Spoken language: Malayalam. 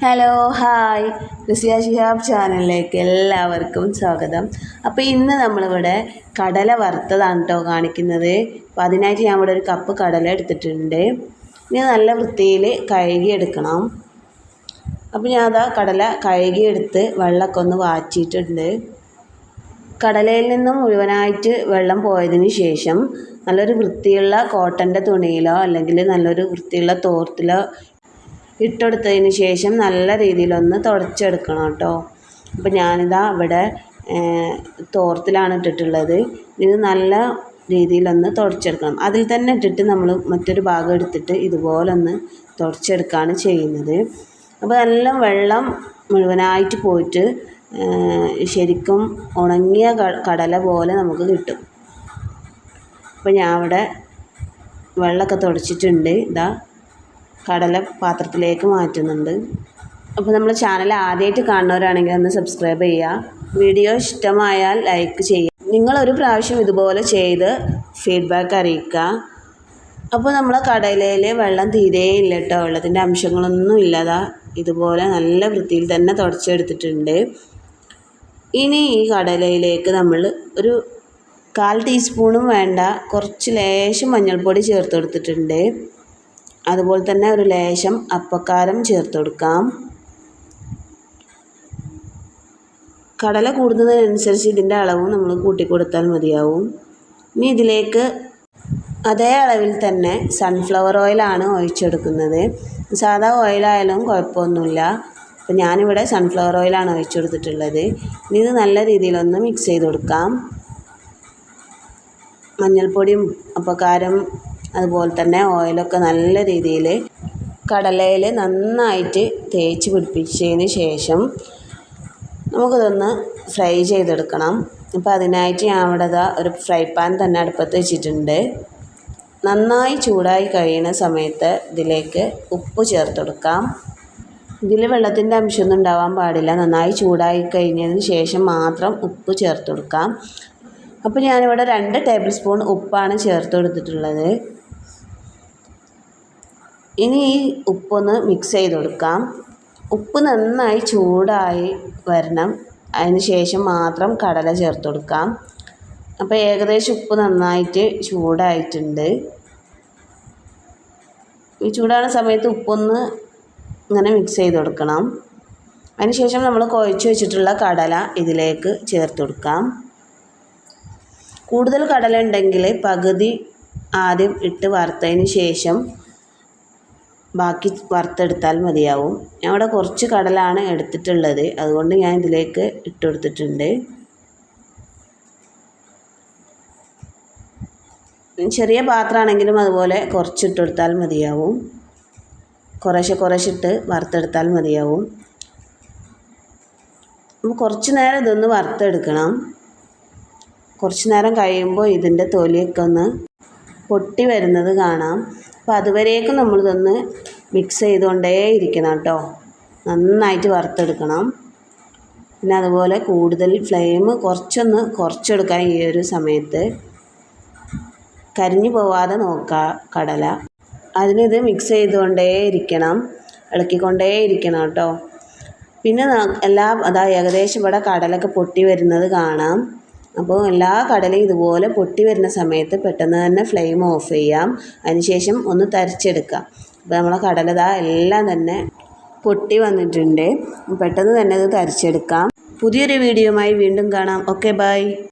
ഹലോ ഹായ് റുസിയ ഷിഹാബ് ചാനലിലേക്ക് എല്ലാവർക്കും സ്വാഗതം. അപ്പോൾ ഇന്ന് നമ്മളിവിടെ കടല വറുത്തതാണ് കേട്ടോ കാണിക്കുന്നത്. അപ്പോൾ അതിനായിട്ട് ഞാൻ ഇവിടെ ഒരു കപ്പ് കടല എടുത്തിട്ടുണ്ട്. ഇനി നല്ല വൃത്തിയിൽ കഴുകിയെടുക്കണം. അപ്പോൾ ഞാൻ അതാ കടല കഴുകിയെടുത്ത് വെള്ളമൊക്കെ ഒന്ന് വാറ്റിയിട്ടുണ്ട്. കടലയിൽ നിന്നും മുഴുവനായിട്ട് വെള്ളം പോയതിന് ശേഷം നല്ലൊരു വൃത്തിയുള്ള കോട്ടൻ്റെ തുണിയിലോ അല്ലെങ്കിൽ നല്ലൊരു വൃത്തിയുള്ള തോർത്തിലോ ഇട്ടെടുത്തതിന് ശേഷം നല്ല രീതിയിലൊന്ന് തുടച്ചെടുക്കണം കേട്ടോ. അപ്പോൾ ഞാനിതാ ഇവിടെ തോർത്തിലാണ് ഇട്ടിട്ടുള്ളത്. ഇത് നല്ല രീതിയിലൊന്ന് തുടച്ചെടുക്കണം. അതിൽ തന്നെ ഇട്ടിട്ട് നമ്മൾ മറ്റൊരു ഭാഗം എടുത്തിട്ട് ഇതുപോലൊന്ന് തുടച്ചെടുക്കുകയാണ് ചെയ്യുന്നത്. അപ്പോൾ നല്ല വെള്ളം മുഴുവനായിട്ട് പോയിട്ട് ശരിക്കും ഉണങ്ങിയ കടല പോലെ നമുക്ക് കിട്ടും. അപ്പോൾ ഞാൻ ഇവിടെ വെള്ളമൊക്കെ തുടച്ചിട്ടുണ്ട്. ഇതാ കടല പാത്രത്തിലേക്ക് മാറ്റുന്നുണ്ട്. അപ്പോൾ നമ്മൾ ചാനൽ ആദ്യമായിട്ട് കാണുന്നവരാണെങ്കിൽ ഒന്ന് സബ്സ്ക്രൈബ് ചെയ്യുക. വീഡിയോ ഇഷ്ടമായാൽ ലൈക്ക് ചെയ്യുക. നിങ്ങളൊരു പ്രാവശ്യം ഇതുപോലെ ചെയ്ത് ഫീഡ്ബാക്ക് അറിയിക്കുക. അപ്പോൾ നമ്മളെ കടലയിൽ വെള്ളം തീരെ ഇല്ല കേട്ടോ. വെള്ളത്തിൻ്റെ അംശങ്ങളൊന്നും ഇല്ലാതെ ഇതുപോലെ നല്ല വൃത്തിയിൽ തന്നെ തുടച്ചെടുത്തിട്ടുണ്ട്. ഇനി ഈ കടലയിലേക്ക് നമ്മൾ ഒരു 1/4 ടീസ്പൂണും വേണ്ട കുറച്ച് ലേശം മഞ്ഞൾപ്പൊടി ചേർത്ത് കൊടുത്തിട്ടുണ്ട്. അതുപോലെ തന്നെ ഒരു ലേശം അപ്പക്കാരം ചേർത്ത് കൊടുക്കാം. കടല കൂടുന്നതിനനുസരിച്ച് ഇതിൻ്റെ അളവും നമ്മൾ കൂട്ടിക്കൊടുത്താൽ മതിയാവും. ഇനി ഇതിലേക്ക് അതേ അളവിൽ തന്നെ സൺഫ്ലവർ ഓയിലാണ് ഒഴിച്ചെടുക്കുന്നത്. സാധാ ഓയിലായാലും കുഴപ്പമൊന്നുമില്ല. അപ്പോൾ ഞാനിവിടെ സൺഫ്ലവർ ഓയിലാണ് ഒഴിച്ചെടുത്തിട്ടുള്ളത്. ഇനി ഇത് നല്ല രീതിയിലൊന്ന് മിക്സ് ചെയ്ത് കൊടുക്കാം. മഞ്ഞൾപ്പൊടിയും അപ്പക്കാരം അതുപോലെ തന്നെ ഓയിലൊക്കെ നല്ല രീതിയിൽ കടലയിൽ നന്നായിട്ട് തേച്ച് പിടിപ്പിച്ചതിന് ശേഷം നമുക്കിതൊന്ന് ഫ്രൈ ചെയ്തെടുക്കണം. അപ്പോൾ അതിനായിട്ട് ഞാൻ ഇവിടെ ഒരു ഫ്രൈ പാൻ തന്നെ അടുപ്പത്ത് വെച്ചിട്ടുണ്ട്. നന്നായി ചൂടായി കഴിയുന്ന സമയത്ത് ഇതിലേക്ക് ഉപ്പ് ചേർത്ത് കൊടുക്കാം. ഇതിൽ വെള്ളത്തിൻ്റെ അംശമൊന്നും ഉണ്ടാവാൻ പാടില്ല. നന്നായി ചൂടായി കഴിഞ്ഞതിന് ശേഷം മാത്രം ഉപ്പ് ചേർത്ത് കൊടുക്കാം. അപ്പോൾ ഞാനിവിടെ 2 ടേബിൾ സ്പൂൺ ഉപ്പാണ് ചേർത്ത് കൊടുത്തിട്ടുള്ളത്. ഇനി ഈ ഉപ്പൊന്ന് മിക്സ് ചെയ്ത് കൊടുക്കാം. ഉപ്പ് നന്നായി ചൂടായി വരണം. അതിന് ശേഷം മാത്രം കടല ചേർത്ത് കൊടുക്കാം. അപ്പോൾ ഏകദേശം ഉപ്പ് നന്നായിട്ട് ചൂടായിട്ടുണ്ട്. ഈ ചൂടാകുന്ന സമയത്ത് ഉപ്പൊന്ന് ഇങ്ങനെ മിക്സ് ചെയ്ത് കൊടുക്കണം. അതിന് ശേഷം നമ്മൾ കുഴച്ച് വെച്ചിട്ടുള്ള കടല ഇതിലേക്ക് ചേർത്ത് കൊടുക്കാം. കൂടുതൽ കടല ഉണ്ടെങ്കിൽ പകുതി ആദ്യം ഇട്ട് വറുത്തതിന് ശേഷം ബാക്കി വറുത്തെടുത്താൽ മതിയാവും. ഞാൻ ഇവിടെ കുറച്ച് കടലാണ് എടുത്തിട്ടുള്ളത്. അതുകൊണ്ട് ഞാൻ ഇതിലേക്ക് ഇട്ട് കൊടുത്തിട്ടുണ്ട്. ചെറിയ പാത്രമാണെങ്കിലും അതുപോലെ കുറച്ചിട്ട് കൊടുത്താൽ മതിയാവും. കുറേശ്ശിട്ട് വറുത്തെടുത്താൽ മതിയാവും. കുറച്ച് നേരം ഇതൊന്ന് വറുത്തെടുക്കണം. കുറച്ച് നേരം കഴിയുമ്പോൾ ഇതിൻ്റെ തൊലിയൊക്കെ ഒന്ന് പൊട്ടി വരുന്നത് കാണാം. അപ്പോൾ അതുവരേക്കും നമ്മളിതൊന്ന് മിക്സ് ചെയ്തുകൊണ്ടേ ഇരിക്കണം കേട്ടോ. നന്നായിട്ട് വറുത്തെടുക്കണം. പിന്നെ അതുപോലെ കൂടുതൽ ഫ്ലെയിം കുറച്ചെടുക്കാൻ ഈ ഒരു സമയത്ത് കരിഞ്ഞു പോവാതെ നോക്കുക കടല. അതിനിത് മിക്സ് ചെയ്തുകൊണ്ടേ ഇരിക്കണം, ഇളക്കിക്കൊണ്ടേ ഇരിക്കണം കേട്ടോ. പിന്നെ ഏകദേശം ഇവിടെ കടലൊക്കെ പൊട്ടി വരുന്നത് കാണാം. അപ്പോൾ എല്ലാ കടലയും ഇതുപോലെ പൊട്ടി വരുന്ന സമയത്ത് പെട്ടെന്ന് തന്നെ ഫ്ലെയിം ഓഫ് ചെയ്യാം. അതിനുശേഷം ഒന്ന് തരിച്ചെടുക്കാം. അപ്പോൾ നമ്മളെ കടല എല്ലാം തന്നെ പൊട്ടി വന്നിട്ടുണ്ട്. പെട്ടെന്ന് തന്നെ ഇത് തരിച്ചെടുക്കാം. പുതിയൊരു വീഡിയോയുമായി വീണ്ടും കാണാം. Okay bye.